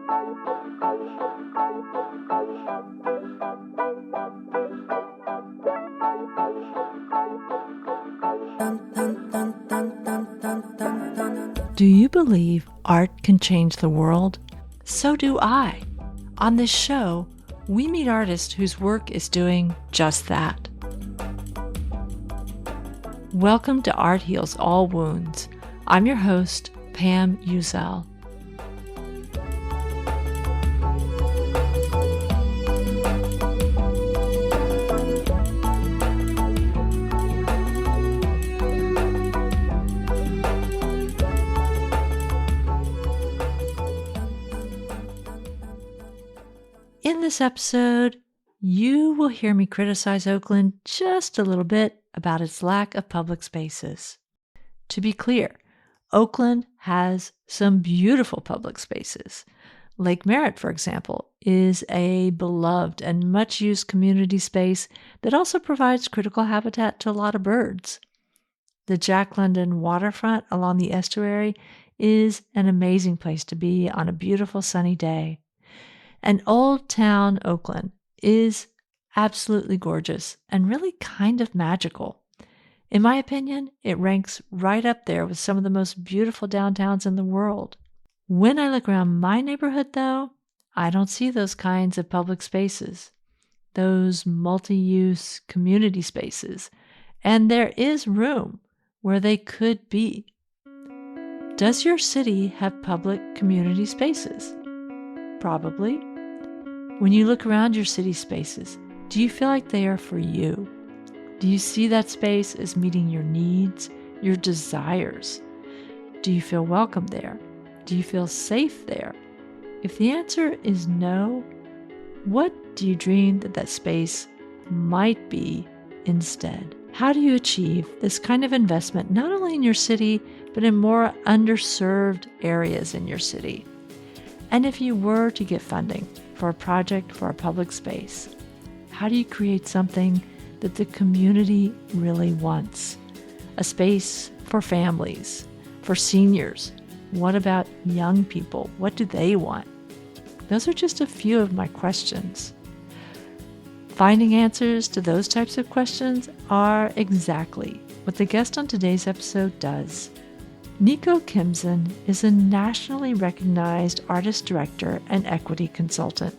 Do you believe art can change the world? So do I. On this show, we meet artists whose work is doing just that. Welcome to Art Heals All Wounds. I'm your host, Pam Uzel. In this episode, you will hear me criticize Oakland just a little bit about its lack of public spaces. To be clear, Oakland has some beautiful public spaces. Lake Merritt, for example, is a beloved and much-used community space that also provides critical habitat to a lot of birds. The Jack London waterfront along the estuary is an amazing place to be on a beautiful sunny day. And Old Town Oakland is absolutely gorgeous and really kind of magical. In my opinion, it ranks right up there with some of the most beautiful downtowns in the world. When I look around my neighborhood, though, I don't see those kinds of public spaces, those multi-use community spaces, and there is room where they could be. Does your city have public community spaces? Probably. When you look around your city spaces, do you feel like they are for you? Do you see that space as meeting your needs, your desires? Do you feel welcome there? Do you feel safe there? If the answer is no, what do you dream that space might be instead? How do you achieve this kind of investment not only in your city, but in more underserved areas in your city? And if you were to get funding for a project for a public space, how do you create something that the community really wants? A space for families, for seniors. What about young people? What do they want? Those are just a few of my questions. Finding answers to those types of questions are exactly what the guest on today's episode does. Nikko Kimzin is a nationally recognized artist director and equity consultant.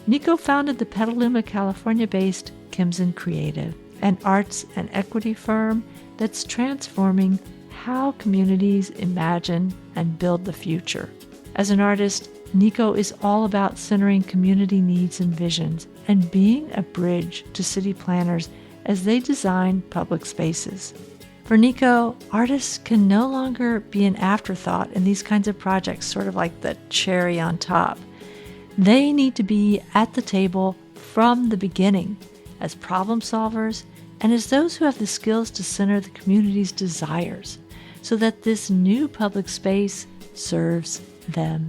Nikko founded the Petaluma, California-based Kimzin Creative, an arts and equity firm that's transforming how communities imagine and build the future. As an artist, Nikko is all about centering community needs and visions and being a bridge to city planners as they design public spaces. For Nikko, artists can no longer be an afterthought in these kinds of projects, sort of like the cherry on top. They need to be at the table from the beginning as problem solvers and as those who have the skills to center the community's desires so that this new public space serves them.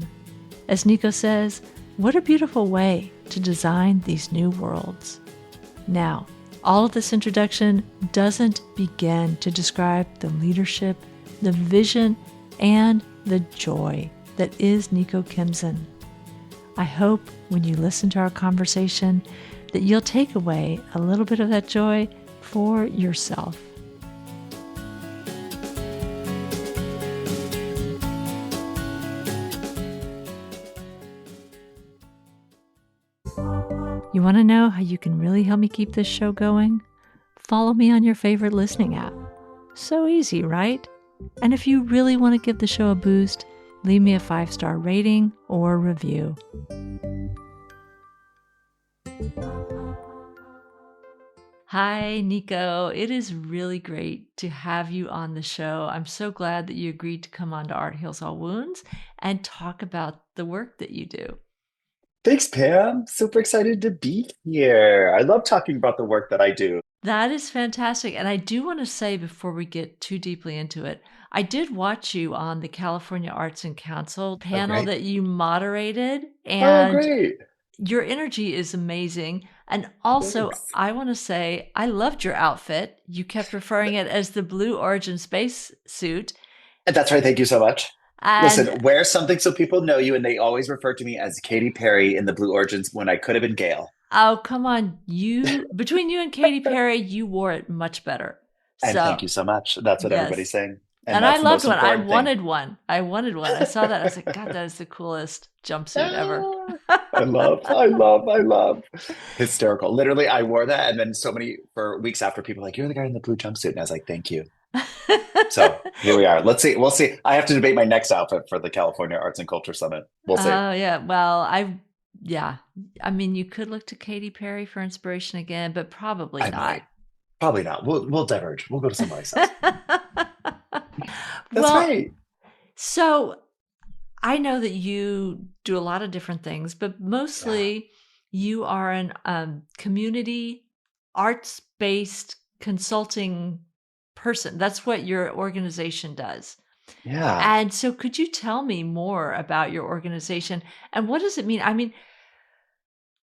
As Nikko says, what a beautiful way to design these new worlds. Now, all of this introduction doesn't begin to describe the leadership, the vision, and the joy that is Nikko Kimzin. I hope when you listen to our conversation that you'll take away a little bit of that joy for yourself. You want to know how you can really help me keep this show going? Follow me on your favorite listening app. So easy, right? And if you really want to give the show a boost, leave me a 5-star rating or review. Hi, Nikko. It is really great to have you on the show. I'm so glad that you agreed to come on to Art Heals All Wounds and talk about the work that you do. Thanks, Pam. Super excited to be here. I love talking about the work that I do. That is fantastic. And I do want to say before we get too deeply into it, I did watch you on the California Arts and Council panel that you moderated. And great. Your energy is amazing. And also, Thanks. I want to say, I loved your outfit. You kept referring it as the Blue Origin space suit. That's right. Thank you so much. And Listen, wear something so people know you, and they always refer to me as Katy Perry in the Blue Origins when I could have been Gail. oh, come on, between you and Katy Perry, you wore it much better. And So thank you so much. That's what everybody's yes. saying. And And I that's the loved most one. I important thing. wanted one. I wanted one. I saw that. I was like, God, that is the coolest jumpsuit ever. Ah, I love. Hysterical. Literally, I wore that. And then so many for weeks after people were like, you're the guy in the blue jumpsuit. And I was like, thank you. So here we are. Let's see. We'll see. I have to debate my next outfit for the California Arts and Culture Summit. We'll see. Oh, yeah. Well, yeah. I mean, you could look to Katy Perry for inspiration again, but probably I not. might. Probably not. We'll diverge. We'll go to somebody else. That's Well, right. so I know that you do a lot of different things, but Yeah. mostly you are an community arts based consulting person. That's what your organization does. Yeah. And so, could you tell me more about your organization and what does it mean? I mean,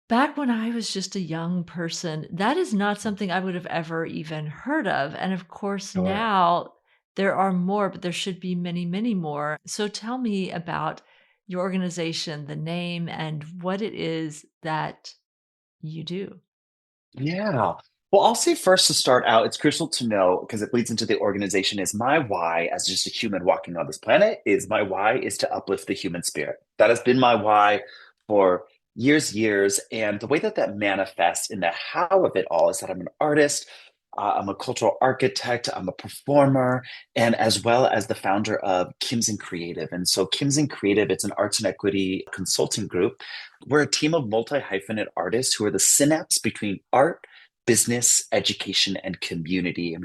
back when I was just a young person, that is not something I would have ever even heard of. And of course, Sure. now there are more, but there should be many, many more. So tell me about your organization, the name, and what it is that you do. Yeah. Well, I'll say first to start out, it's crucial to know because it leads into the organization is my why as just a human walking on this planet is my why is to uplift the human spirit. That has been my why for years. And the way that that manifests in the how of it all is that I'm an artist, I'm a cultural architect, I'm a performer, and as well as the founder of Kimzin Creative. And so Kimzin Creative, it's an arts and equity consulting group. We're a team of multi-hyphenate artists who are the synapse between art, business, education, and community. And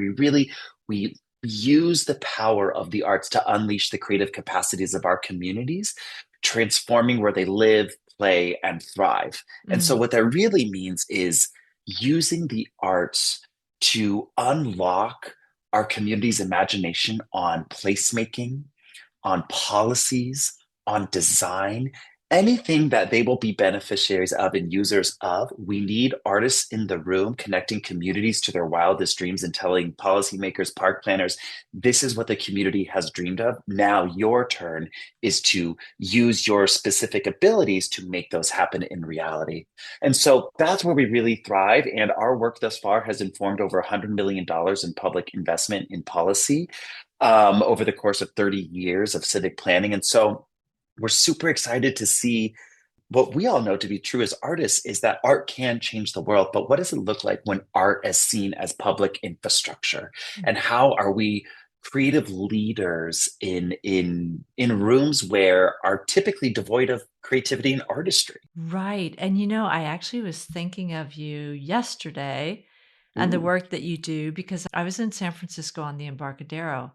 we use the power of the arts to unleash the creative capacities of our communities, transforming where they live, play, and thrive. And so Mm, what that really means is using the arts to unlock our community's imagination on placemaking, on policies, on design, anything that they will be beneficiaries of and users of. We need artists in the room connecting communities to their wildest dreams and telling policymakers, park planners, this is what the community has dreamed of. Now your turn is to use your specific abilities to make those happen in reality. And so that's where we really thrive. And our work thus far has informed over $100 million in public investment in policy over the course of 30 years of civic planning. And so we're super excited to see what we all know to be true as artists is that art can change the world. But what does it look like when art is seen as public infrastructure? And how are we creative leaders in rooms where are typically devoid of creativity and artistry? right. And I actually was thinking of you yesterday and the Ooh. work that you do because I was in San Francisco on the Embarcadero.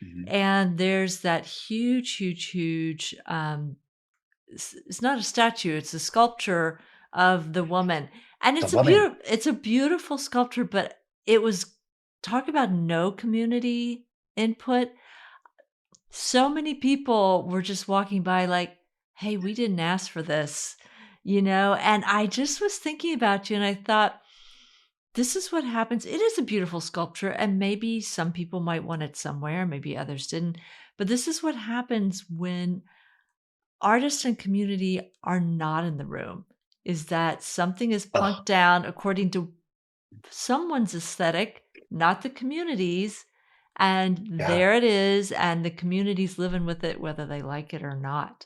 Mhm. And there's that huge, huge, huge, it's not a statue, it's a sculpture of the woman. And The woman. it's a beautiful sculpture, but it was talk about no community input. So many people were just walking by like, "Hey, we didn't ask for this." And I just was thinking about you and I thought, this is what happens. It is a beautiful sculpture, and maybe some people might want it somewhere, maybe others didn't. But this is what happens when artists and community are not in the room, is that something is Oh, plunked down according to someone's aesthetic, not the community's. And yeah. there it is, and the community's living with it, whether they like it or not.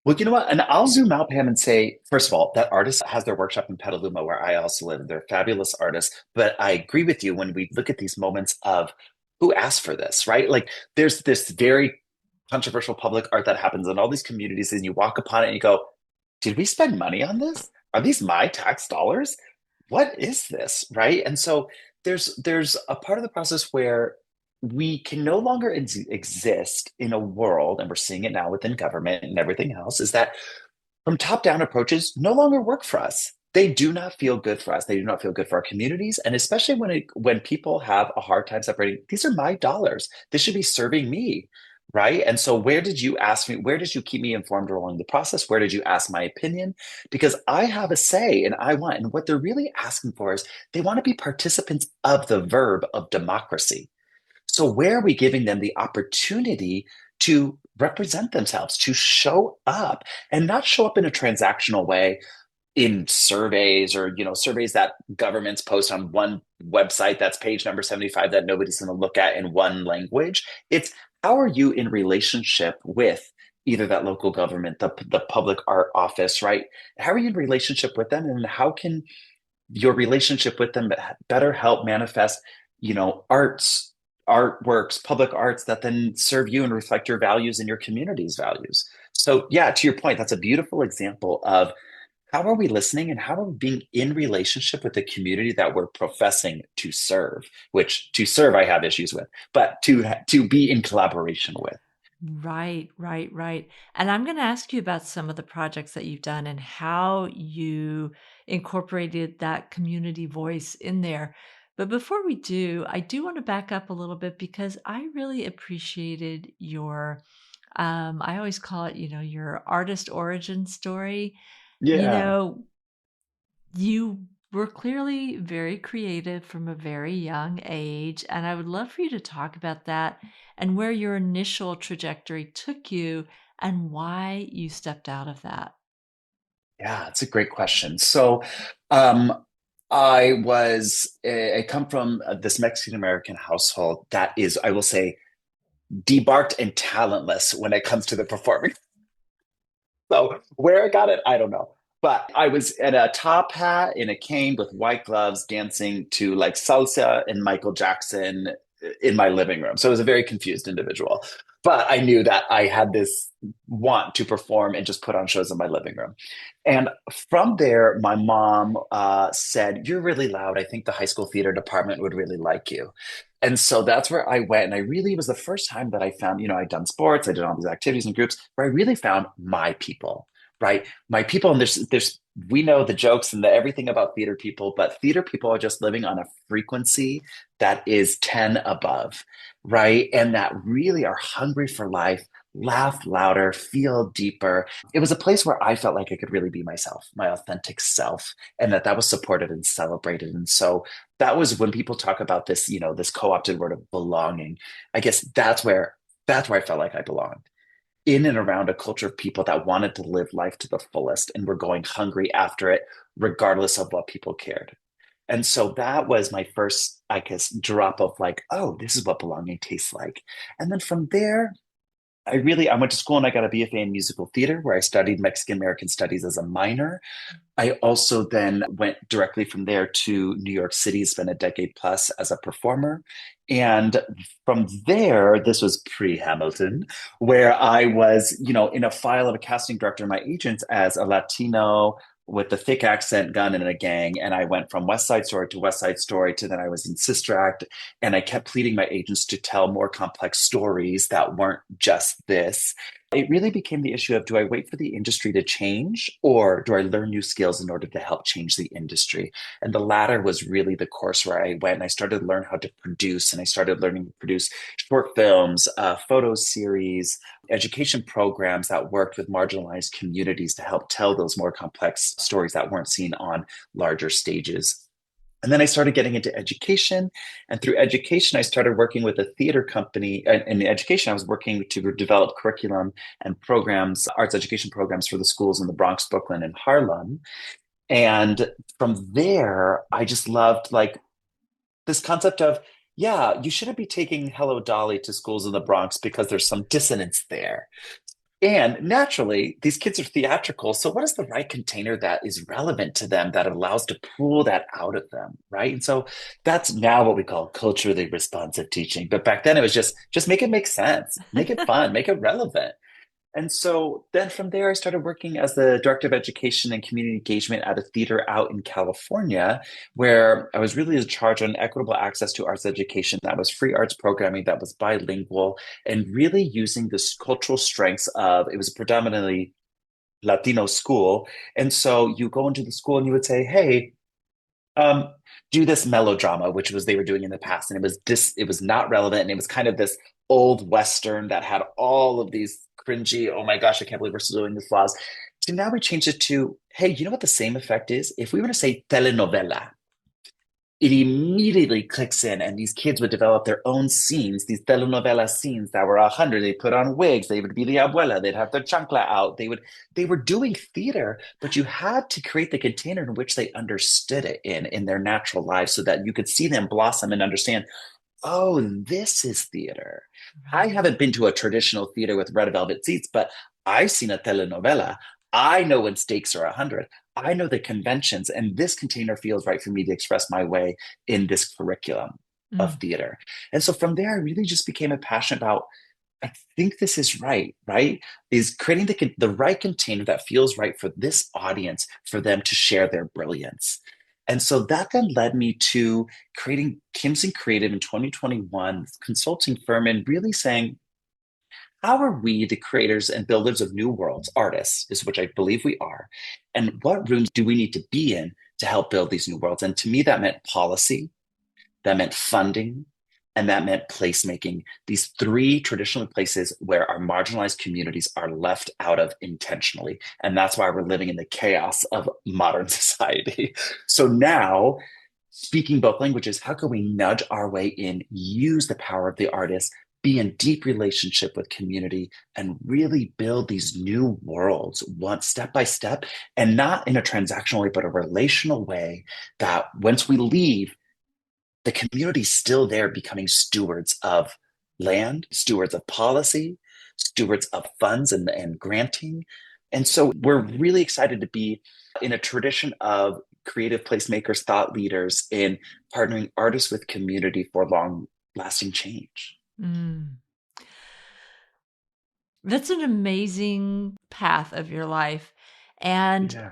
Well, you know what? And I'll zoom out, Pam, and say, first of all, that artist has their workshop in Petaluma, where I also live. They're fabulous artists. But I agree with you when we look at these moments of who asked for this, right? Like there's this very controversial public art that happens in all these communities, and you walk upon it and you go, did we spend money on this? Are these my tax dollars? What is this? Right? And so there's a part of the process where we can no longer exist in a world, and we're seeing it now within government and everything else, is that from top down approaches no longer work for us. They do not feel good for us. They do not feel good for our communities. And especially when people have a hard time separating, these are my dollars. This should be serving me. Right. And so where did you ask me? Where did you keep me informed along the process? Where did you ask my opinion? Because I have a say and I want, and what they're really asking for is they want to be participants of the verb of democracy. So where are we giving them the opportunity to represent themselves, to show up and not show up in a transactional way in surveys or surveys that governments post on one website that's page number 75 that nobody's going to look at in one language. It's how are you in relationship with either that local government, the public art office, right? How are you in relationship with them, and how can your relationship with them better help manifest arts, artworks, public arts that then serve you and reflect your values and your community's values. So yeah, to your point, that's a beautiful example of how are we listening and how are we being in relationship with the community that we're professing to serve, which to serve I have issues with, but to be in collaboration with. Right, right, right. And I'm going to ask you about some of the projects that you've done and how you incorporated that community voice in there. But before we do, I do want to back up a little bit because I really appreciated your, I always call it, your artist origin story. You Yeah. know, you were clearly very creative from a very young age, and I would love for you to talk about that and where your initial trajectory took you and why you stepped out of that. Yeah, it's a great question. So, um, I come from this Mexican American household that is, I will say, debarked and talentless when it comes to the performing. So where I got it, I don't know. But I was in a top hat in a cane with white gloves dancing to like salsa and Michael Jackson in my living room. So I was a very confused individual. But I knew that I had this want to perform and just put on shows in my living room. And from there, my mom said, "You're really loud. I think the high school theater department would really like you." And so that's where I went. And I really was the first time that I found, I'd done sports, I did all these activities and groups where I really found my people, right? My people. And we know the jokes and the everything about theater people, but theater people are just living on a frequency that is 10 above, right? And that really are hungry for life, laugh louder, feel deeper. It was a place where I felt like I could really be myself, my authentic self, and that was supported and celebrated. And so that was when people talk about this, this co-opted word of belonging. I guess that's where I felt like I belonged, in and around a culture of people that wanted to live life to the fullest and were going hungry after it, regardless of what people cared. And so that was my first, I guess, drop of like, oh, this is what belonging tastes like. And then from there, I went to school and I got a BFA in musical theater where I studied Mexican American studies as a minor. I also then went directly from there to New York City, spent a decade plus as a performer. And from there, this was pre-Hamilton, where I was, in a file of a casting director and my agents as a Latino with the thick accent, gun, and a gang. And I went from West Side Story to West Side Story to then I was in Sister Act. And I kept pleading my agents to tell more complex stories that weren't just this. It really became the issue of, do I wait for the industry to change or do I learn new skills in order to help change the industry? And the latter was really the course where I went and I started to learn how to produce, and I started learning to produce short films, photo series, education programs that worked with marginalized communities to help tell those more complex stories that weren't seen on larger stages. And then I started getting into education. And through education, I started working with a theater company. In education, I was working to develop curriculum and programs, arts education programs for the schools in the Bronx, Brooklyn, and Harlem. And from there, I just loved like this concept of, yeah, you shouldn't be taking Hello Dolly to schools in the Bronx because there's some dissonance there. And naturally, these kids are theatrical. So, what is the right container that is relevant to them that allows to pull that out of them, right? And so that's now what we call culturally responsive teaching. But back then, it was just make it make sense, make it fun, make it relevant. And so then from there, I started working as the director of education and community engagement at a theater out in California, where I was really in charge on equitable access to arts education that was free arts programming, that was bilingual, and really using this cultural strengths of, it was a predominantly Latino school. And so you go into the school and you would say, hey, um, do this melodrama, which was they were doing in the past, and it was not relevant, and it was kind of this old Western that had all of these cringy, oh my gosh, I can't believe we're still doing this flaws. So now we changed it to, hey, you know what the same effect is? If we were to say telenovela, it immediately clicks in, and these kids would develop their own scenes, these telenovela scenes that were 100. They put on wigs, they would be the abuela, they'd have their chancla out, they were doing theater, but you had to create the container in which they understood it in their natural lives, so that you could see them blossom and understand, oh, this is theater. I Right. haven't been to a traditional theater with red velvet seats, but I've seen a telenovela. I know when stakes are 100. I know the conventions, and this container feels right for me to express my way in this curriculum of Mm, theater. And so from there, I really just became a passionate about, I think this is right, right? Is creating the right container that feels right for this audience, for them to share their brilliance. And so that then led me to creating Kimzin Creative in 2021, consulting firm, and really saying, how are we the creators and builders of new worlds, artists, is which I believe we are, and what rooms do we need to be in to help build these new worlds? And to me, that meant policy, that meant funding, and that meant placemaking. These three traditional places where our marginalized communities are left out of intentionally. And that's why we're living in the chaos of modern society. So now, speaking both languages, how can we nudge our way in, use the power of the artist, be in deep relationship with community, and really build these new worlds one step by step, and not in a transactional way, but a relational way, that once we leave, the community's still there, becoming stewards of land, stewards of policy, stewards of funds and granting. And so we're really excited to be in a tradition of creative placemakers, thought leaders in partnering artists with community for long lasting change. mm. That's an amazing path of your life. And Yeah.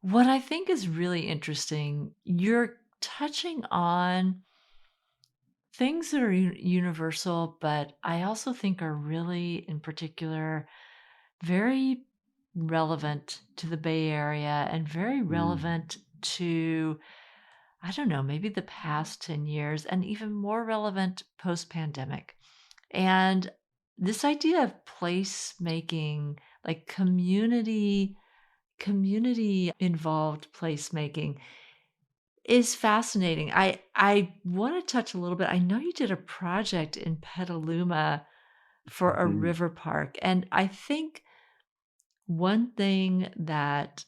what I think is really interesting, you're touching on things that are universal, but I also think are really, in particular, very relevant to the Bay Area and very Mm. relevant to, I don't know, maybe the past 10 years and even more relevant post pandemic. And this idea of placemaking, like community involved placemaking is fascinating. I want to touch a little bit. I know you did a project in Petaluma for a Mhm. river park, and I think one thing that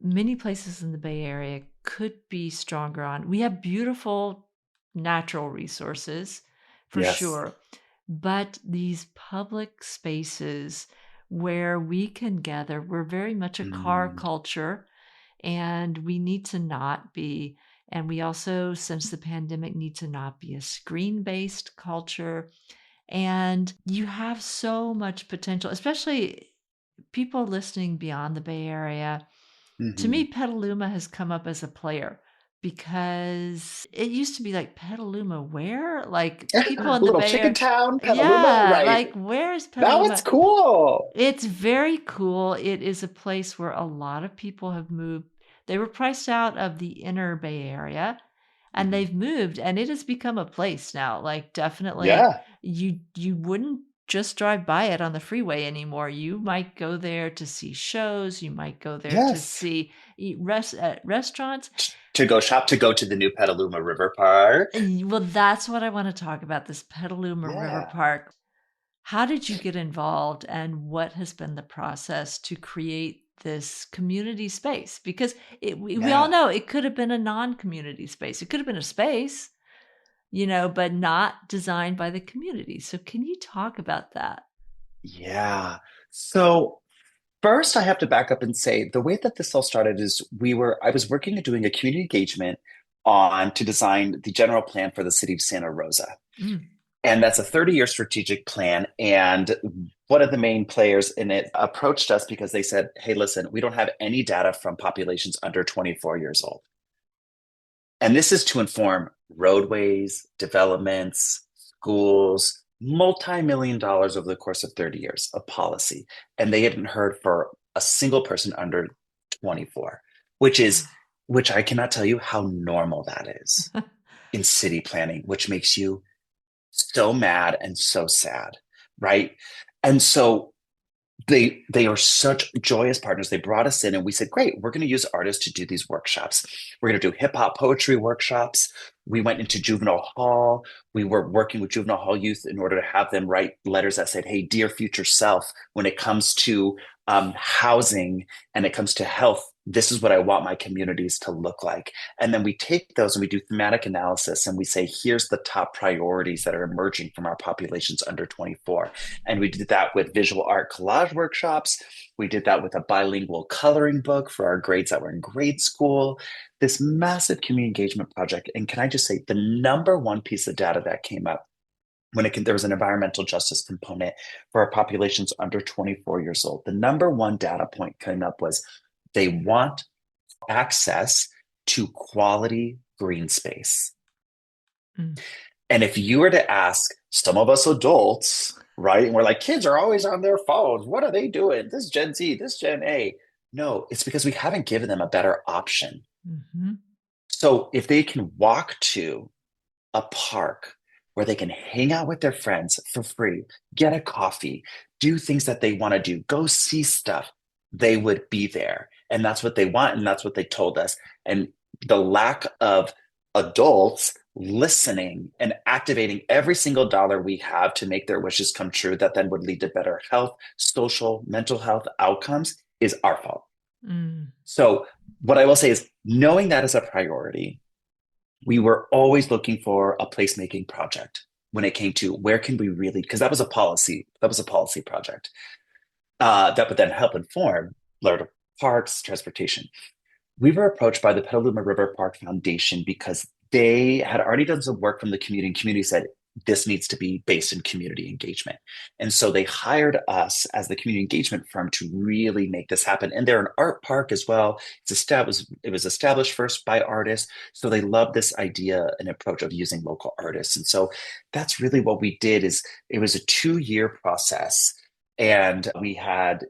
many places in the Bay Area could be stronger on. We have beautiful natural resources for Yes. sure, but these public spaces where we can gather, we're very much a car Mm. culture and we need to not be. And we also, since the pandemic, need to not be a screen based culture. And you have so much potential, especially people listening beyond the Bay Area. To me, Mhm. Petaluma has come up as a player because it used to be like, Petaluma, where? Like people in the Little Bay chicken Area. town, Petaluma, Yeah, right? like where is Now it's Petaluma? cool. It's very cool. It is a place where a lot of people have moved. They were priced out of the inner Bay Area and Mhm. they've moved and it has become a place now. Like definitely Yeah. you wouldn't just drive by it on the freeway anymore. You might go there to see shows, you might go there to Yes. see eat at restaurants. To go shop, to go to the new Petaluma River Park. Well, that's what I want to talk about, this Petaluma River Yeah. Park. How did you get involved and what has been the process to create this community space? Because we all Yeah. know it could have been a non-community space. It could have been a space, but not designed by the community. So can you talk about that? Yeah. So first I have to back up and say the way that this all started is I was working and doing a community engagement on to design the general plan for the city of Santa Rosa. Mm. And that's a 30-year strategic plan. And one of the main players in it approached us because they said, hey, listen, we don't have any data from populations under 24 years old. And this is to inform roadways, developments, schools, multi-million dollars over the course of 30 years of policy. And they hadn't heard for a single person under 24, which is, Wow. which I cannot tell you how normal that is in city planning, which makes you so mad and so sad, right? And so they are such joyous partners. They brought us in and we said, great, we're going to use artists to do these workshops. We're going to do hip hop poetry workshops. We went into juvenile hall. We were working with juvenile hall youth in order to have them write letters that said, hey, dear future self, when it comes to housing and it comes to health, this is what I want my communities to look like. And then we take those and we do thematic analysis and we say, here's the top priorities that are emerging from our populations under 24. And we did that with visual art collage workshops. We did that with a bilingual coloring book for our grades that were in grade school. This massive community engagement project. And can I just say, the number one piece of data that came up there was an environmental justice component for our populations under 24 years old. The number one data point came up was they want access to quality green space. Mm. And if you were to ask some of us adults, right, and we're like, kids are always on their phones. What are they doing? This Gen Z, this Gen A. No, it's because we haven't given them a better option. Mm-hmm. So if they can walk to a park where they can hang out with their friends for free, get a coffee, do things that they want to do, go see stuff, they would be there. And that's what they want. And that's what they told us. And the lack of adults listening and activating every single dollar we have to make their wishes come true, that then would lead to better health, social, mental health outcomes, is our fault. Mm. So, what I will say is, knowing that is a priority, we were always looking for a placemaking project when it came to where can we really, because that was a policy project that would then help inform Florida parks, transportation. We were approached by the Petaluma River Park Foundation because they had already done some work from the community, and community said this needs to be based in community engagement. And so they hired us as the community engagement firm to really make this happen. And they're an art park as well. It was established first by artists. So they love this idea and approach of using local artists. And so that's really what we did. Is it was a 2-year process. And we had,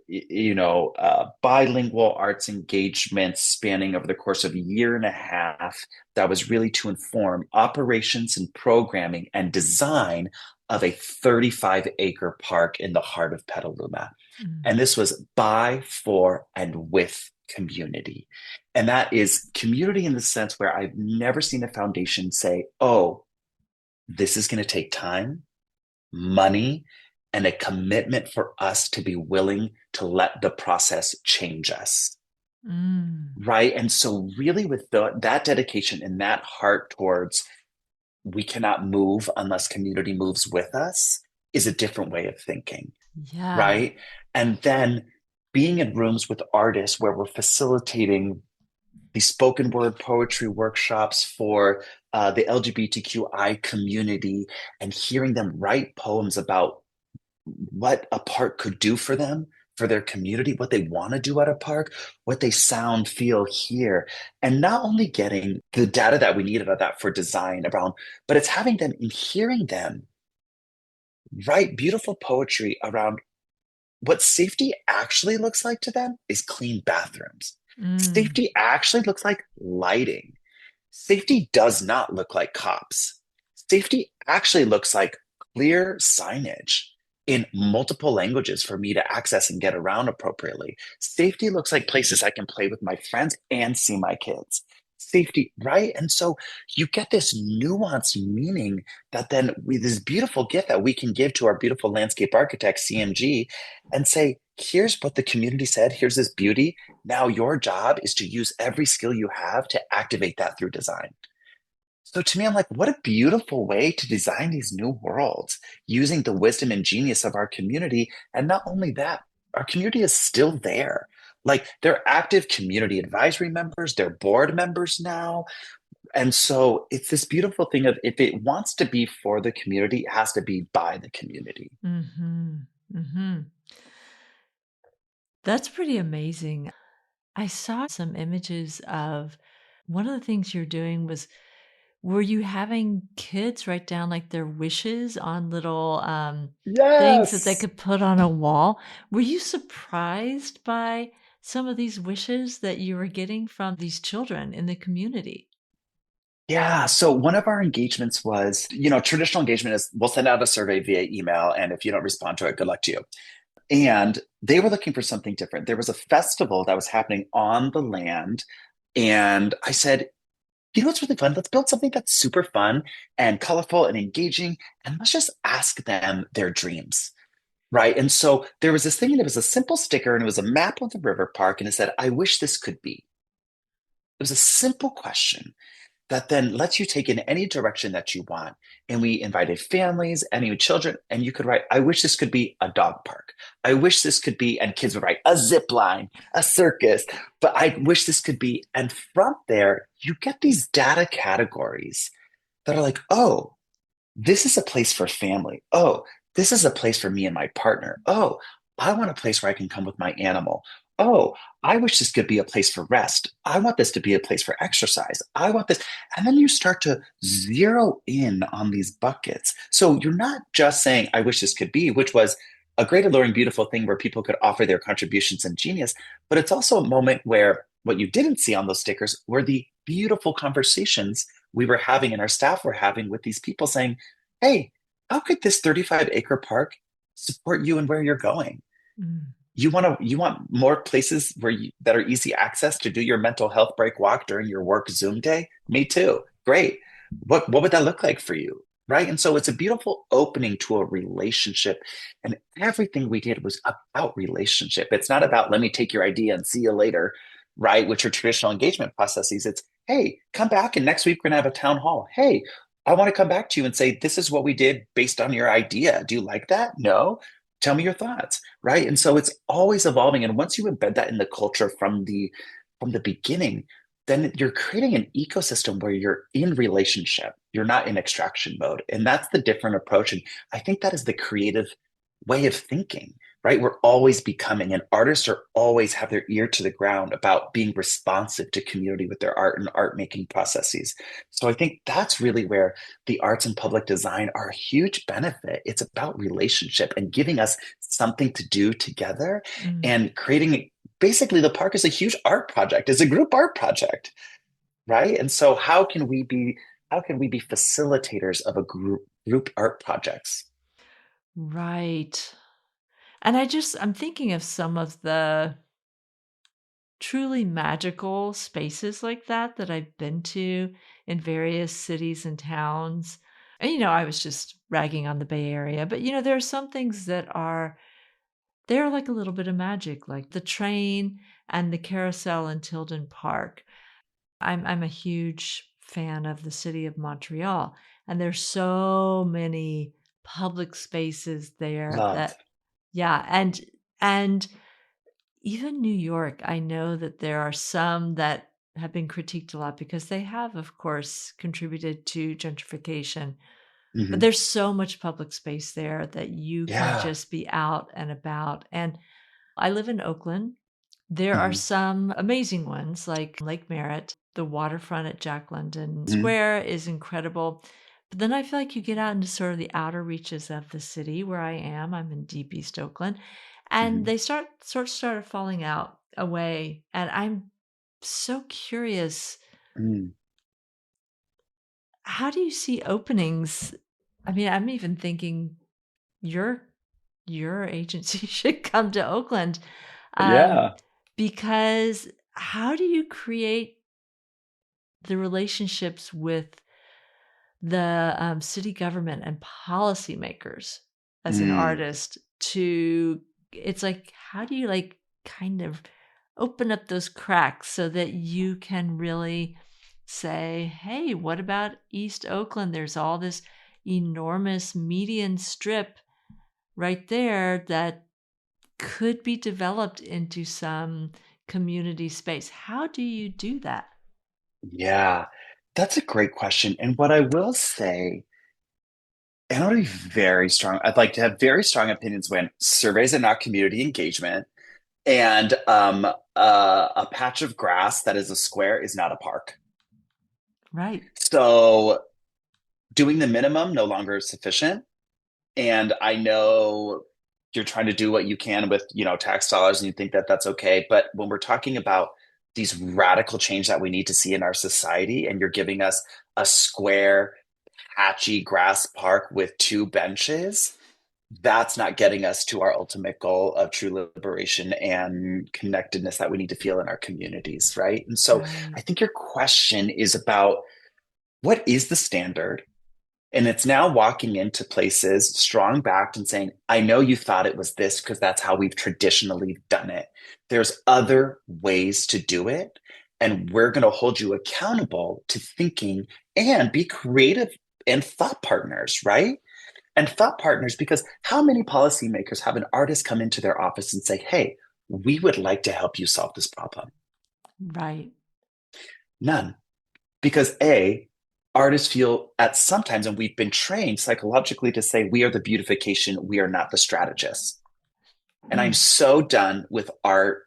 bilingual arts engagements spanning over the course of a year and a half that was really to inform operations and programming and design of a 35-acre park in the heart of Petaluma. Mm. And this was by, for, and with community. And that is community in the sense where I've never seen a foundation say, oh, this is going to take time, money, and a commitment for us to be willing to let the process change us. Mm. Right. And so, really, with that dedication and that heart towards we cannot move unless community moves with us is a different way of thinking. Yeah. Right. And then being in rooms with artists where we're facilitating these spoken word poetry workshops for the LGBTQI community and hearing them write poems about what a park could do for them, for their community, what they want to do at a park, what they sound, feel, hear, and not only getting the data that we needed of that for design around, but it's having them and hearing them write beautiful poetry around what safety actually looks like to them is clean bathrooms. Mm. Safety actually looks like lighting. Safety does not look like cops. Safety actually looks like clear signage in multiple languages for me to access and get around appropriately. Safety looks like places I can play with my friends and see my kids. Safety, right? And so you get this nuanced meaning that then with this beautiful gift that we can give to our beautiful landscape architect, CMG, and say, here's what the community said, here's this beauty. Now your job is to use every skill you have to activate that through design. So to me, I'm like, what a beautiful way to design these new worlds using the wisdom and genius of our community. And not only that, our community is still there. Like they're active community advisory members, they're board members now. And so it's this beautiful thing of if it wants to be for the community, it has to be by the community. Mm-hmm. Mm-hmm. That's pretty amazing. I saw some images of one of the things you're doing was were you having kids write down like their wishes on little things that they Yes. could put on a wall? Were you surprised by some of these wishes that you were getting from these children in the community? Yeah. So one of our engagements was, traditional engagement is we'll send out a survey via email. And if you don't respond to it, good luck to you. And they were looking for something different. There was a festival that was happening on the land. And I said, you know what's really fun? Let's build something that's super fun and colorful and engaging. And let's just ask them their dreams. Right. And so there was this thing, and it was a simple sticker, and it was a map of the river park. And it said, I wish this could be. It was a simple question that then lets you take in any direction that you want. And we invited families, any children, and you could write, I wish this could be a dog park. I wish this could be, and kids would write a zip line, a circus, but I wish this could be. And from there, you get these data categories that are like, oh, this is a place for family. Oh, this is a place for me and my partner. Oh, I want a place where I can come with my animal. Oh, I wish this could be a place for rest. I want this to be a place for exercise. I want this. And then you start to zero in on these buckets. So you're not just saying, I wish this could be, which was a great, alluring, beautiful thing where people could offer their contributions and genius. But it's also a moment where what you didn't see on those stickers were the beautiful conversations we were having and our staff were having with these people saying, hey, how could this 35-acre park support you and where you're going? Mm. You want more places that are easy access to do your mental health break walk during your work Zoom day? Me too. Great. What would that look like for you? Right. And so it's a beautiful opening to a relationship. And everything we did was about relationship. It's not about let me take your idea and see you later, right? Which are traditional engagement processes. It's hey, come back and next week we're gonna have a town hall. Hey, I want to come back to you and say, this is what we did based on your idea. Do you like that? No. Tell me your thoughts, right? And so it's always evolving. And once you embed that in the culture from the beginning, then you're creating an ecosystem where you're in relationship. You're not in extraction mode. And that's the different approach. And I think that is the creative way of thinking, right? We're always becoming, and artists are always have their ear to the ground about being responsive to community with their art and art making processes. So I think that's really where the arts and public design are a huge benefit. It's about relationship and giving us something to do together Mm. and creating basically the park is a huge art project, is a group art project, right? And so how can we be facilitators of a group art projects? Right. And I'm thinking of some of the truly magical spaces like that that I've been to in various cities and towns. And, I was just ragging on the Bay Area, but, there are some things that they're like a little bit of magic, like the train and the carousel in Tilden Park. I'm a huge fan of the city of Montreal, and there's so many public spaces there Love. that yeah, and even New York, I know that there are some that have been critiqued a lot because they have, of course, contributed to gentrification. But Mhm. there's so much public space there that you can Yeah. just be out and about. And I live in Oakland. There are Mhm. some amazing ones like Lake Merritt. The waterfront at Jack London Mhm. Square is incredible. But then I feel like you get out into sort of the outer reaches of the city where I am. I'm in Deep East Oakland. And Mhm. they started falling out away. And I'm so curious, Mm. how do you see openings? I mean, I'm even thinking your your agency should come to Oakland, um, Yeah. because how do you create the relationships with the city government and policymakers as an Mm. artist to it's like how do you like kind of open up those cracks so that you can really say, hey, what about East Oakland? There's all this enormous median strip right there that could be developed into some community space. How do you do that? Yeah. That's a great question. And what I will say, and I want to be very strong. I'd like to have very strong opinions when surveys are not community engagement, and a patch of grass that is a square is not a park. Right. So doing the minimum no longer is sufficient. And I know you're trying to do what you can with, tax dollars and you think that that's okay. But when we're talking about these radical change that we need to see in our society, and you're giving us a square, patchy grass park with two benches, that's not getting us to our ultimate goal of true liberation and connectedness that we need to feel in our communities, right? And so Right. I think your question is about what is the standard? And it's now walking into places strong backed and saying, I know you thought it was this because that's how we've traditionally done it. There's other ways to do it. And we're going to hold you accountable to thinking and be creative and thought partners, right? And thought partners, because how many policymakers have an artist come into their office and say, hey, we would like to help you solve this problem? Right. None. Because A, artists feel at sometimes, and we've been trained psychologically to say we are the beautification, we are not the strategists. And I'm Mm. so done with art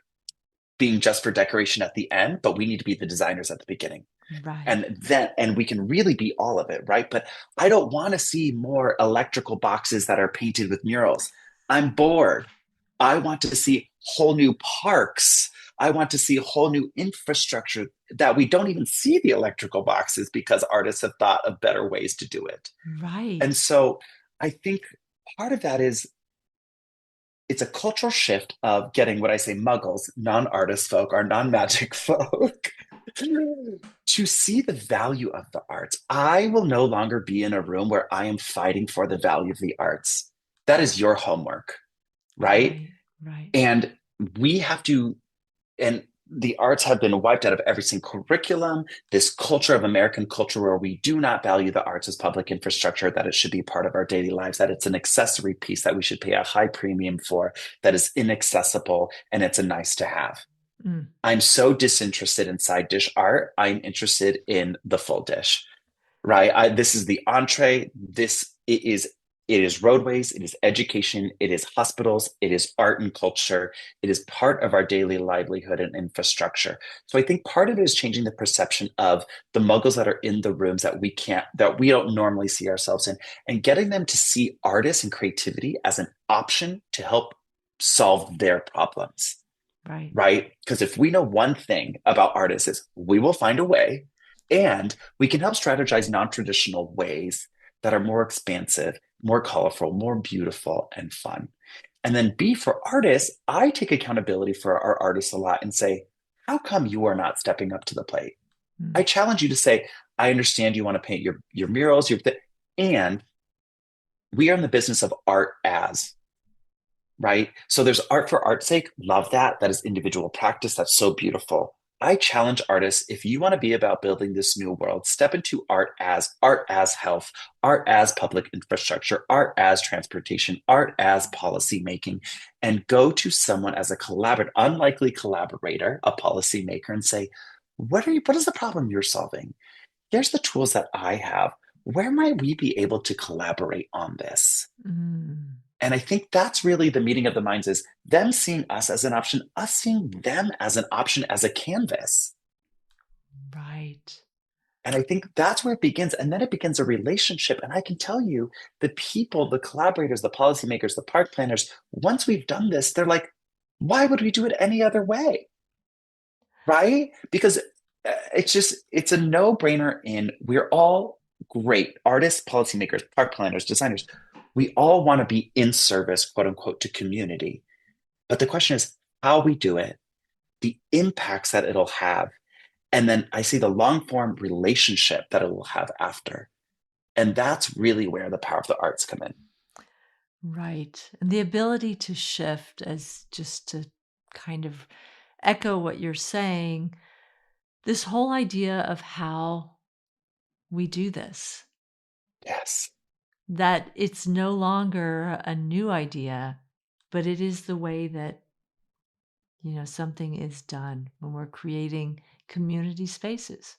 being just for decoration at the end, but we need to be the designers at the beginning. Right. And we can really be all of it, right? But I don't want to see more electrical boxes that are painted with murals. I'm bored. I want to see whole new parks. I want to see whole new infrastructure that we don't even see the electrical boxes because artists have thought of better ways to do it. And Right. so I think part of that is it's a cultural shift of getting what I say muggles, non-artist folk or non-magic folk to see the value of the arts. I will no longer be in a room where I am fighting for the value of the arts. That is your homework, right? Right. Right. And we have to, and the arts have been wiped out of every single curriculum. This culture of American culture where we do not value the arts as public infrastructure, that it should be part of our daily lives, that it's an accessory piece that we should pay a high premium for, that is inaccessible, and it's a nice to have. Mm. I'm so disinterested in side dish art. I'm interested in the full dish, right? This is the entree. It is roadways. It is education. It is hospitals. It is art and culture. It is part of our daily livelihood and infrastructure. So I think part of it is changing the perception of the muggles that are in the rooms that we don't normally see ourselves in, and getting them to see artists and creativity as an option to help solve their problems, Right. right? Because if we know one thing about artists is we will find a way and we can help strategize non-traditional ways that are more expansive, more colorful, more beautiful and fun. And then B, for artists, I take accountability for our artists a lot and say, how come you are not stepping up to the plate? I Mm. challenge you to say, I understand you want to paint your murals, and we are in the business of art as, right? So there's art for art's sake. Love that. That is individual practice. That's so beautiful. I challenge artists, if you want to be about building this new world, step into art as health, art as public infrastructure, art as transportation, art as policy making, and go to someone as a unlikely collaborator, a policymaker, and say, what is the problem you're solving? Here's the tools that I have. Where might we be able to collaborate on this? Mm. And I think that's really the meeting of the minds is them seeing us as an option, us seeing them as an option as a canvas. Right. And I think that's where it begins. And then it begins a relationship. And I can tell you, the people, the collaborators, the policymakers, the park planners, once we've done this, they're like, why would we do it any other way? Right? Because it's a no brainer in we're all great artists, policymakers, park planners, designers. We all want to be in service, quote unquote, to community. But the question is how we do it, the impacts that it'll have. And then I see the long form relationship that it will have after. And that's really where the power of the arts come in. Right. And the ability to shift, as just to kind of echo what you're saying, this whole idea of how we do this, Yes. that it's no longer a new idea, but it is the way that, something is done when we're creating community spaces.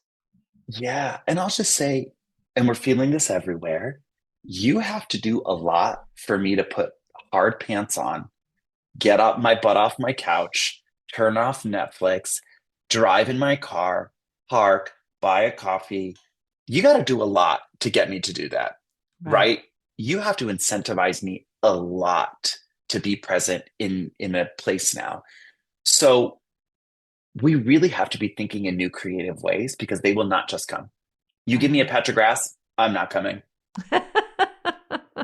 Yeah. And I'll just say, and we're feeling this everywhere, you have to do a lot for me to put hard pants on, get up my butt off my couch, turn off Netflix, drive in my car, park, buy a coffee. You got to do a lot to get me to do that, Right. right? You have to incentivize me a lot to be present in a place now. So we really have to be thinking in new creative ways because they will not just come. You give me a Right. patch of grass, I'm not coming,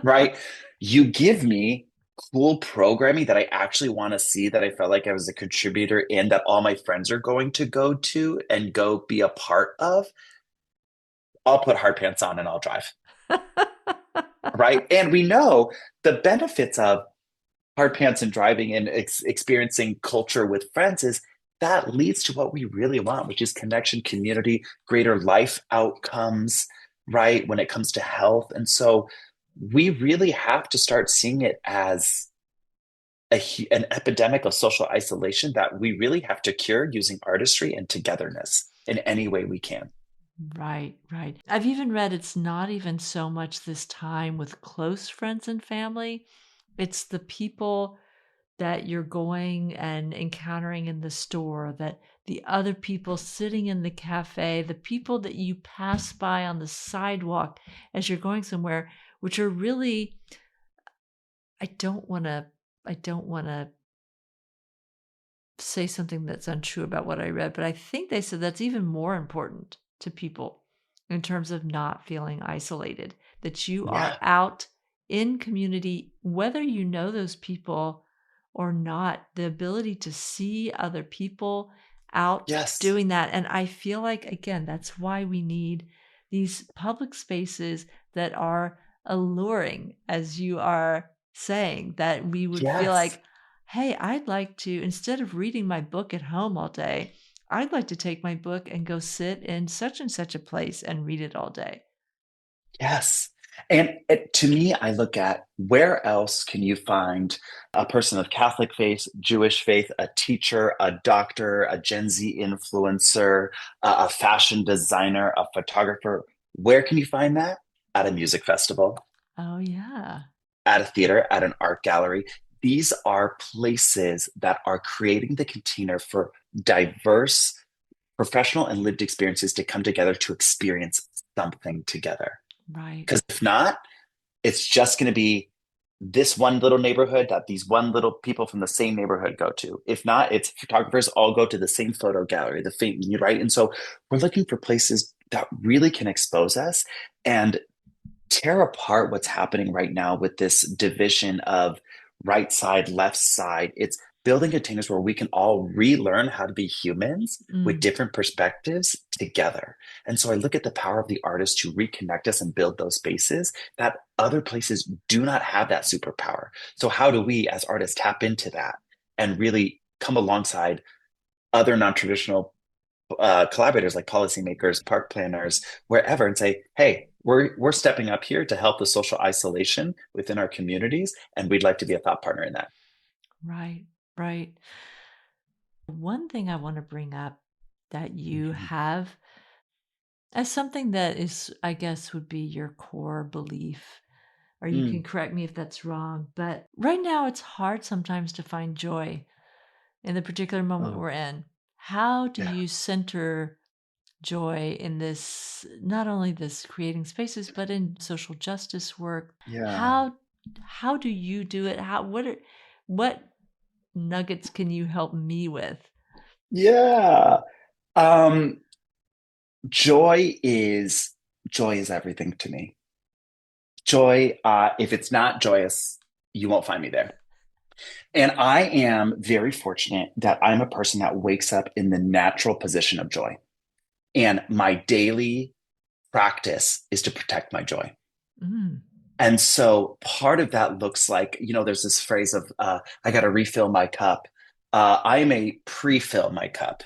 right? You give me cool programming that I actually want to see, that I felt like I was a contributor in, that all my friends are going to go to and go be a part of. I'll put hard pants on and I'll drive. Right. And we know the benefits of hard pants and driving and experiencing culture with friends is that leads to what we really want, which is connection, community, greater life outcomes, right? When it comes to health. And so we really have to start seeing it as an epidemic of social isolation that we really have to cure using artistry and togetherness in any way we can. Right, right. I've even read it's not even so much this time with close friends and family. It's the people that you're going and encountering in the store, that the other people sitting in the cafe, the people that you pass by on the sidewalk as you're going somewhere, which are really, I don't want to say something that's untrue about what I read, but I think they said that's even more important to people in terms of not feeling isolated, that you are Yeah. out in community, whether you know those people or not, the ability to see other people out Yes. doing that. And I feel like, again, that's why we need these public spaces that are alluring, as you are saying, that we would feel Yes. like, hey, I'd like to, instead of reading my book at home all day, I'd like to take my book and go sit in such and such a place and read it all day. Yes. And to me, I look at where else can you find a person of Catholic faith, Jewish faith, a teacher, a doctor, a Gen Z influencer, a fashion designer, a photographer? Where can you find that? At a music festival, Oh, yeah. at a theater, at an art gallery. These are places that are creating the container for diverse professional and lived experiences to come together to experience something together. Right. Because if not, it's just going to be this one little neighborhood that these one little people from the same neighborhood go to. If not, it's photographers all go to the same photo gallery, the same, right? And so we're looking for places that really can expose us and tear apart what's happening right now with this division of right side, left side. It's building containers where we can all relearn how to be humans with Mm, different perspectives together. And so I look at the power of the artist to reconnect us and build those spaces that other places do not have that superpower. So how do we as artists tap into that and really come alongside other non-traditional collaborators like policymakers, park planners, wherever, and say, "Hey, we're stepping up here to help the social isolation within our communities, and we'd like to be a thought partner in that." right, right. One thing I want to bring up that you Mhm. have as something that is, I guess, would be your core belief, or you can Mm. correct me if that's wrong, but right now it's hard sometimes to find joy in the particular moment Oh, we're in. How do yeah, you center joy in this, not only this creating spaces, but in social justice work? yeah, How do you do it? What nuggets can you help me with? yeah. Um, joy is joy is everything to me. Joy, if it's not joyous, you won't find me there. And I am very fortunate that I'm a person that wakes up in the natural position of joy. And my daily practice is to protect my joy. Mm. And so part of that looks like, there's this phrase of, I got to refill my cup. I am a pre-fill my cup.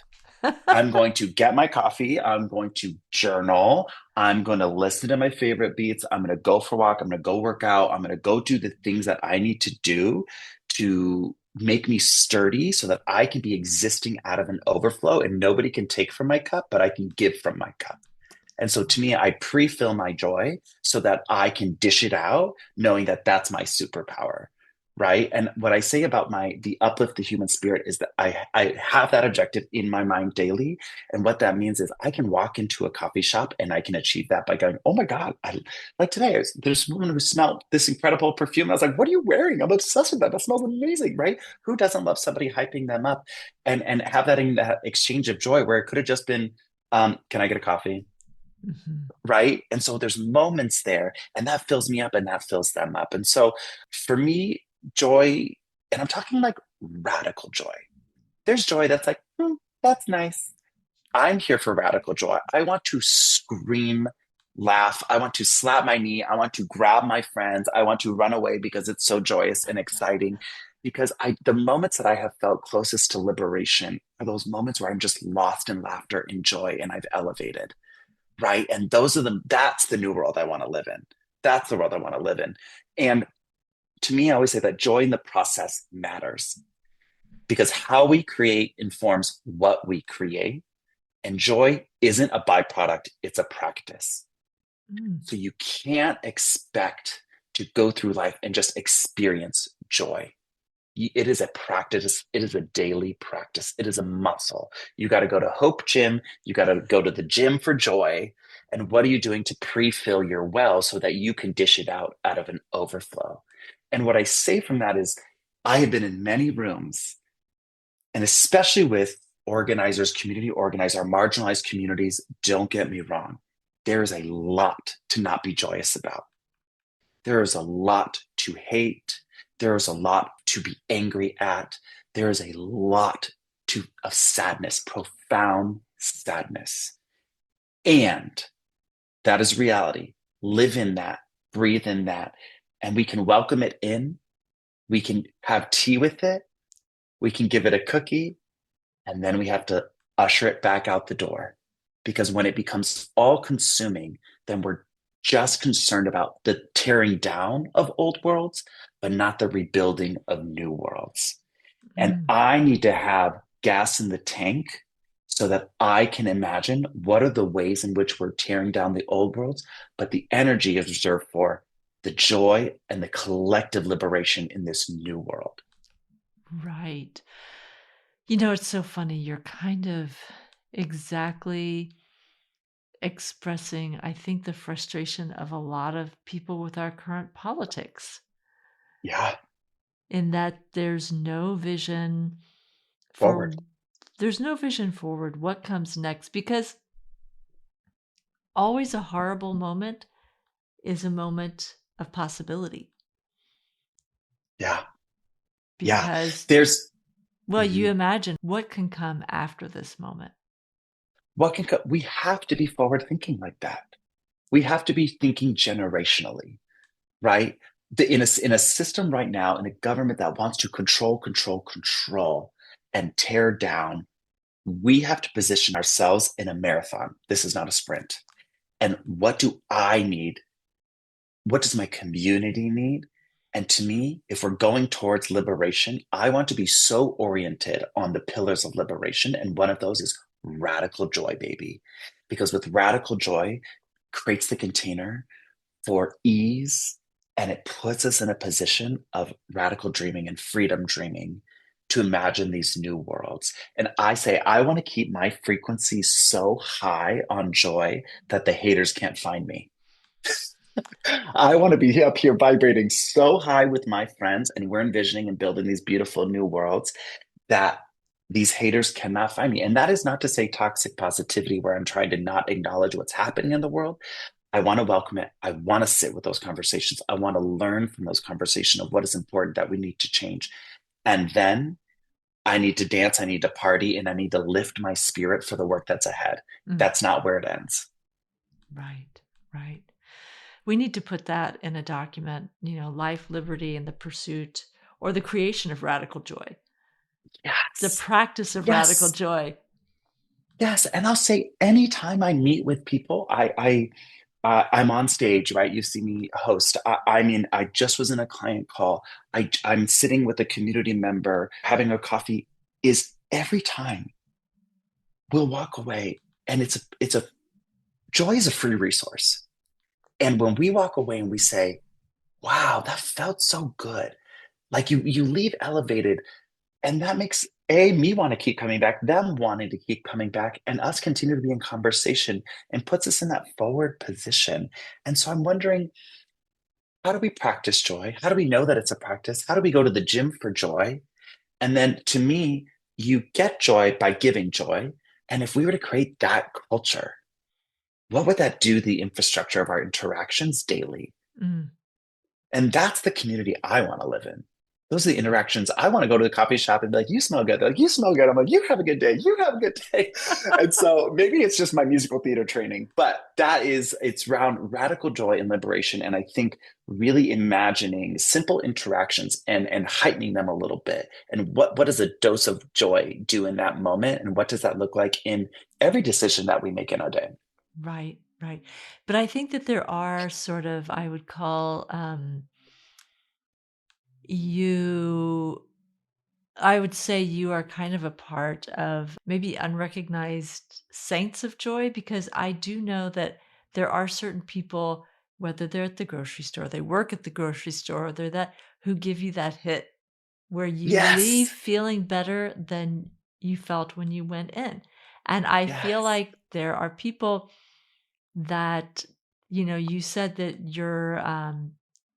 I'm going to get my coffee. I'm going to journal. I'm going to listen to my favorite beats. I'm going to go for a walk. I'm going to go work out. I'm going to go do the things that I need to do to make me sturdy so that I can be existing out of an overflow and nobody can take from my cup, but I can give from my cup. And so to me, I pre-fill my joy so that I can dish it out, knowing that that's my superpower. Right. And what I say about the uplift the human spirit is that I have that objective in my mind daily. And what that means is I can walk into a coffee shop and I can achieve that by going, oh my God, like today, there's a woman who smelled this incredible perfume. I was like, what are you wearing? I'm obsessed with that. That smells amazing, right? Who doesn't love somebody hyping them up and have that in that exchange of joy where it could have just been, can I get a coffee? Mhm. right? And so there's moments there, and that fills me up and that fills them up. And so for me, joy, and I'm talking like radical joy. There's joy that's like, that's nice. I'm here for radical joy. I want to scream, laugh. I want to slap my knee. I want to grab my friends. I want to run away because it's so joyous and exciting. Because the moments that I have felt closest to liberation are those moments where I'm just lost in laughter and joy and I've elevated, right? And that's the new world I want to live in. That's the world I want to live in. And to me, I always say that joy in the process matters because how we create informs what we create. And joy isn't a byproduct, it's a practice. Mm. So you can't expect to go through life and just experience joy. It is a practice. It is a daily practice. It is a muscle. You got to go to Hope Gym. You got to go to the gym for joy. And what are you doing to pre-fill your well so that you can dish it out of an overflow? And what I say from that is, I have been in many rooms, and especially with organizers, community organizers, our marginalized communities, don't get me wrong. There is a lot to not be joyous about. There is a lot to hate. There is a lot to be angry at. There is a lot of sadness, profound sadness. And that is reality. Live in that, breathe in that, and we can welcome it in. We can have tea with it. We can give it a cookie, and then we have to usher it back out the door. Because when it becomes all consuming, then we're just concerned about the tearing down of old worlds, but not the rebuilding of new worlds. And Mm. I need to have gas in the tank so that I can imagine what are the ways in which we're tearing down the old worlds, but the energy is reserved for the joy and the collective liberation in this new world. Right. It's so funny. You're kind of exactly expressing, I think, the frustration of a lot of people with our current politics, Yeah, in that for forward. there's no vision forward what comes next, because always a horrible moment is a moment of possibility, Yeah, yeah. because, There's well, you mhm. imagine what can come after this moment. We have to be forward thinking like that. We have to be thinking generationally, right? In a system right now, in a government that wants to control, control, control, and tear down, we have to position ourselves in a marathon. This is not a sprint. And what do I need? What does my community need? And to me, if we're going towards liberation, I want to be so oriented on the pillars of liberation. And one of those is radical joy, baby. Because with radical joy, creates the container for ease, and it puts us in a position of radical dreaming and freedom dreaming to imagine these new worlds. And I say, I want to keep my frequency so high on joy that the haters can't find me. I want to be up here vibrating so high with my friends, and we're envisioning and building these beautiful new worlds that these haters cannot find me. And that is not to say toxic positivity, where I'm trying to not acknowledge what's happening in the world. I want to welcome it. I want to sit with those conversations. I want to learn from those conversations of what is important that we need to change. And then I need to dance, I need to party, and I need to lift my spirit for the work that's ahead. Mm, That's not where it ends. right, right. We need to put that in a document, life, liberty, and the pursuit or the creation of radical joy, the Yes. practice of radical Yes. joy. Yes. And I'll say anytime I meet with people, I'm on stage, right? You see me host. I mean, I just was in a client call. I'm sitting with a community member having a coffee. Is every time we'll walk away, and it's a joy is a free resource. And when we walk away and we say, "Wow, that felt so good," like you leave elevated, and that makes me want to keep coming back, them wanting to keep coming back, and us continue to be in conversation, and puts us in that forward position. And so I'm wondering, how do we practice joy? How do we know that it's a practice? How do we go to the gym for joy? And then to me, you get joy by giving joy. And if we were to create that culture, what would that do to the infrastructure of our interactions daily? Mm. And that's the community I want to live in. Those are the interactions. I want to go to the coffee shop and be like, you smell good. They're like, you smell good. I'm like, you have a good day. You have a good day. And so maybe it's just my musical theater training, but it's around radical joy and liberation. And I think really imagining simple interactions and heightening them a little bit. And what does a dose of joy do in that moment? And what does that look like in every decision that we make in our day? Right, right. But I think that there are sort of, I would call you, I would say you are kind of a part of maybe unrecognized saints of joy, because I do know that there are certain people, whether they're at the grocery store, they work at the grocery store, or they're that who give you that hit where you leave Yes. feeling better than you felt when you went in. And I feel Yes. like there are people that, you said that you're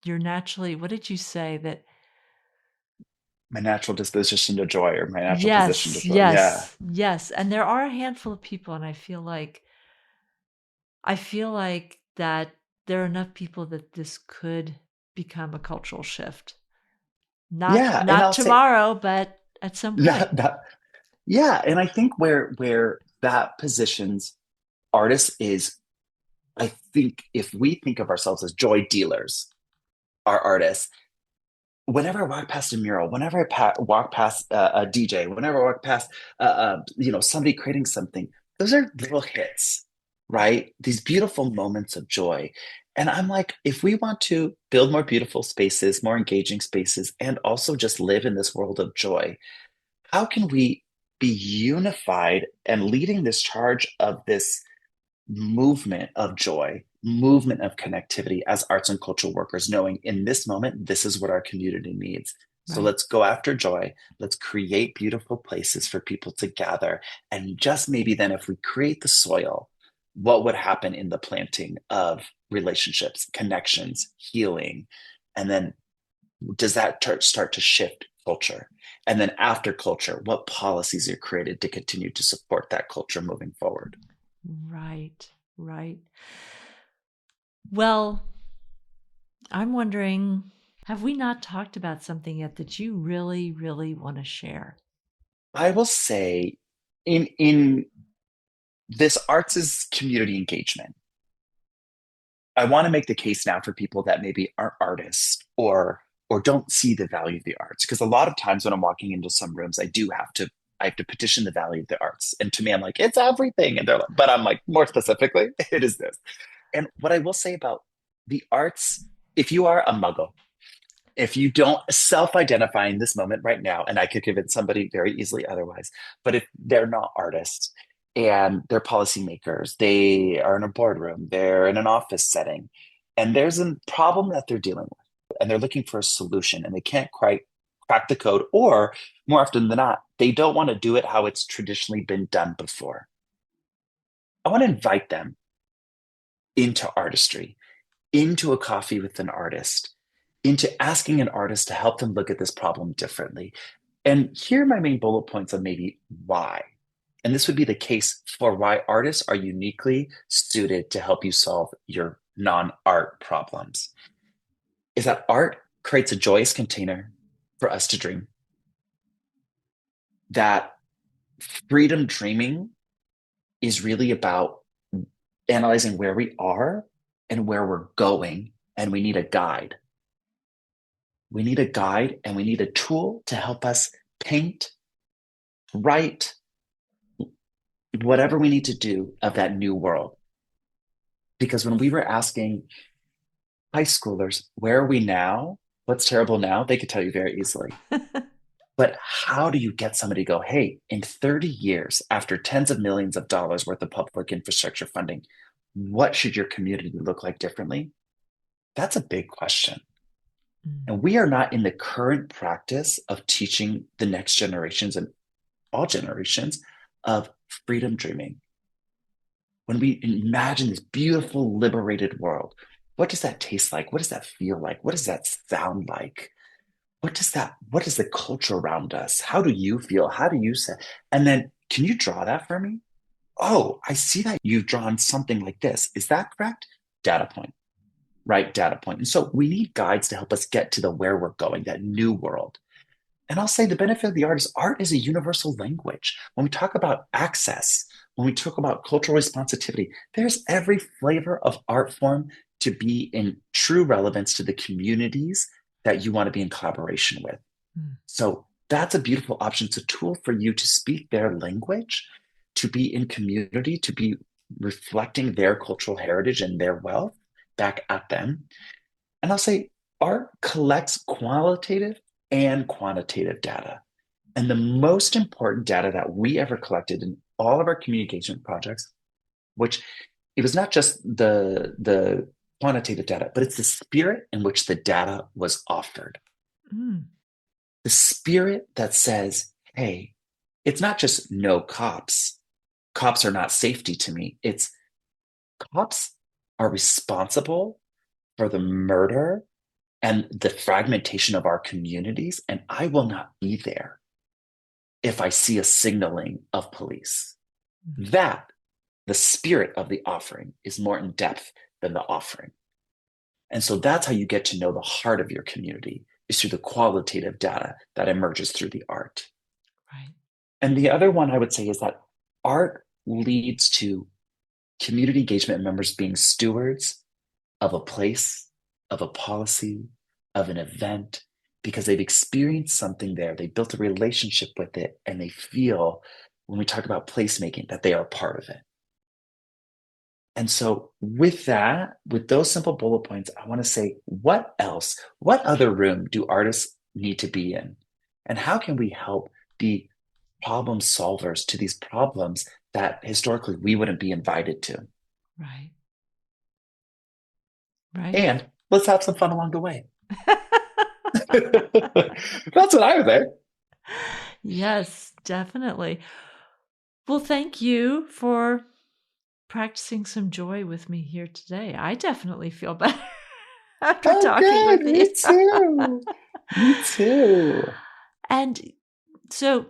naturally, what did you say that? My natural disposition to joy or my natural position to Yes, joy. Yeah. yes, yes. And there are a handful of people, and I feel like that there are enough people that this could become a cultural shift. Not Yeah. And not I'll say tomorrow, but at some point. that yeah. And I think where that positions artists is, I think if we think of ourselves as joy dealers, our artists, whenever I walk past a mural, whenever walk past a DJ, whenever I walk past somebody creating something, those are little hits, right? These beautiful moments of joy. And I'm like, if we want to build more beautiful spaces, more engaging spaces, and also just live in this world of joy, how can we be unified and leading this charge of this movement of joy, movement of connectivity as arts and cultural workers, knowing in this moment, this is what our community needs. So Right. let's go after joy. Let's create beautiful places for people to gather. And just maybe then, if we create the soil, what would happen in the planting of relationships, connections, healing? And then does that start to shift culture? And then after culture, what policies are created to continue to support that culture moving forward? Right. Right. Well, I'm wondering, have we not talked about something yet that you really, really want to share? I will say in this arts is community engagement. I want to make the case now for people that maybe aren't artists or don't see the value of the arts. Because a lot of times when I'm walking into some rooms, I have to petition the value of the arts. And to me, I'm like, it's everything. And they're like, but I'm like, more specifically, it is this. And what I will say about the arts, if you are a muggle, if you don't self-identify in this moment right now, and I could convince somebody very easily otherwise, but if they're not artists and they're policymakers, they are in a boardroom, they're in an office setting, and there's a problem that they're dealing with, and they're looking for a solution, and they can't quite crack the code, or more often than not, they don't want to do it how it's traditionally been done before. I want to invite them into artistry, into a coffee with an artist, into asking an artist to help them look at this problem differently. And here are my main bullet points of maybe why. And this would be the case for why artists are uniquely suited to help you solve your non art problems. Is that art creates a joyous container for us to dream, that freedom dreaming is really about analyzing where we are and where we're going, and we need a guide. We need a guide and we need a tool to help us paint, write, whatever we need to do of that new world. Because when we were asking high schoolers, where are we now? What's terrible now? They could tell you very easily. But how do you get somebody to go, hey, in 30 years, after tens of millions of dollars worth of public infrastructure funding, what should your community look like differently? That's a big question. Mm. And we are not in the current practice of teaching the next generations and all generations of freedom dreaming. When we imagine this beautiful, liberated world, what does that taste like? What does that feel like? What does that sound like? What is the culture around us? How do you feel? How do you say? And then can you draw that for me? oh, I see that you've drawn something like this. Is that correct? Data point, right? Data point. And so we need guides to help us get to the where we're going, that new world. And I'll say the benefit of the art is a universal language. When we talk about access, when we talk about cultural responsitivity, there's every flavor of art form to be in true relevance to the communities that you want to be in collaboration with. Mm. So that's a beautiful option. It's a tool for you to speak their language, to be in community, to be reflecting their cultural heritage and their wealth back at them. And I'll say art collects qualitative and quantitative data. And the most important data that we ever collected in all of our communication projects, which it was not just the quantitative data, but it's the spirit in which the data was offered. Mm. The spirit that says, hey, it's not just no cops. Cops are not safety to me. It's cops are responsible for the murder and the fragmentation of our communities, and I will not be there if I see a signaling of police. Mm. That, the spirit of the offering, is more in depth than the offering. And so that's how you get to know the heart of your community, is through the qualitative data that emerges through the art. Right. And the other one I would say is that art leads to community engagement members being stewards of a place, of a policy, of an event, because they've experienced something there. They built a relationship with it, and they feel, when we talk about placemaking, that they are a part of it. And so with that, with those simple bullet points, I want to say, what else? What other room do artists need to be in? And how can we help be problem solvers to these problems that historically we wouldn't be invited to? Right. Right. And let's have some fun along the way. That's what I would say. Yes, definitely. Well, thank you for practicing some joy with me here today. I definitely feel better after Oh, talking good. with Me you. too. Me too. And so,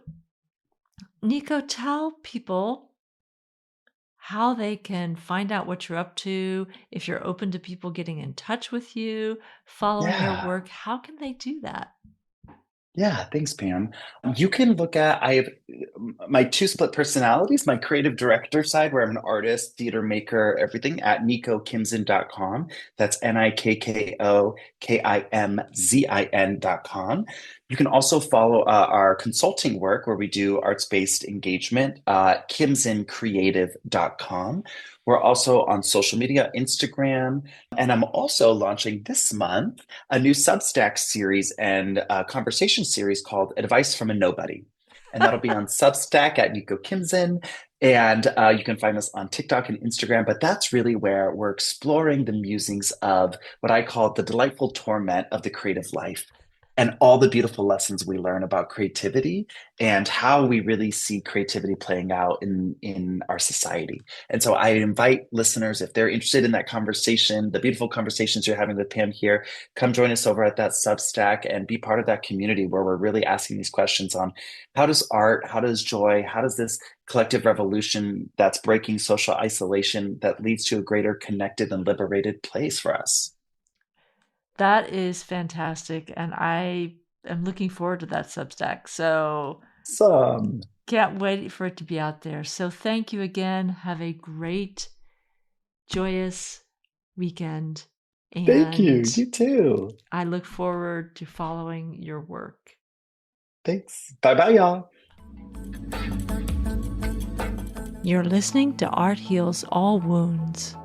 Nikko, tell people how they can find out what you're up to, if you're open to people getting in touch with you, following your Yeah. work. How can they do that? Yeah, thanks, Pam. You can look at, I have my two split personalities, my creative director side, where I'm an artist, theater maker, everything, at nikkokimzin.com. That's NIKKOKIMZIN.com. You can also follow our consulting work, where we do arts-based engagement, kimzincreative.com. We're also on social media, Instagram, and I'm also launching this month a new Substack series and a conversation series called Advice from a Nobody. And that'll be on Substack at Nikko Kimzin. And you can find us on TikTok and Instagram. But that's really where we're exploring the musings of what I call the delightful torment of the creative life, and all the beautiful lessons we learn about creativity and how we really see creativity playing out in our society. And so I invite listeners, if they're interested in that conversation, the beautiful conversations you're having with Pam here, come join us over at that Substack and be part of that community where we're really asking these questions on how does art, how does joy, how does this collective revolution that's breaking social isolation that leads to a greater connected and liberated place for us? That is fantastic. And I am looking forward to that Substack. So Awesome. can't wait for it to be out there. So thank you again. Have a great, joyous weekend. Thank you. And You too. I look forward to following your work. Thanks. Bye bye, y'all. You're listening to Art Heals All Wounds.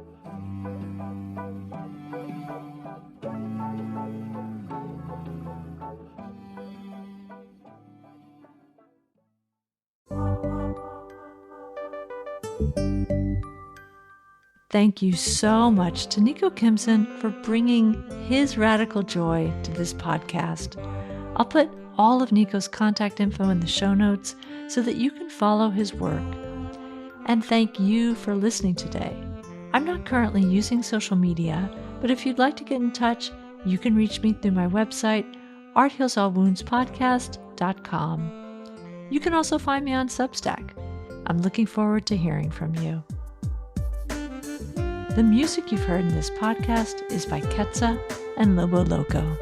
Thank you so much to Nikko Kimzin for bringing his radical joy to this podcast. I'll put all of Nikko's contact info in the show notes so that you can follow his work. And thank you for listening today. I'm not currently using social media, but if you'd like to get in touch, you can reach me through my website, arthealsallwoundspodcast.com. You can also find me on Substack. I'm looking forward to hearing from you. The music you've heard in this podcast is by Ketsa and Lobo Loco.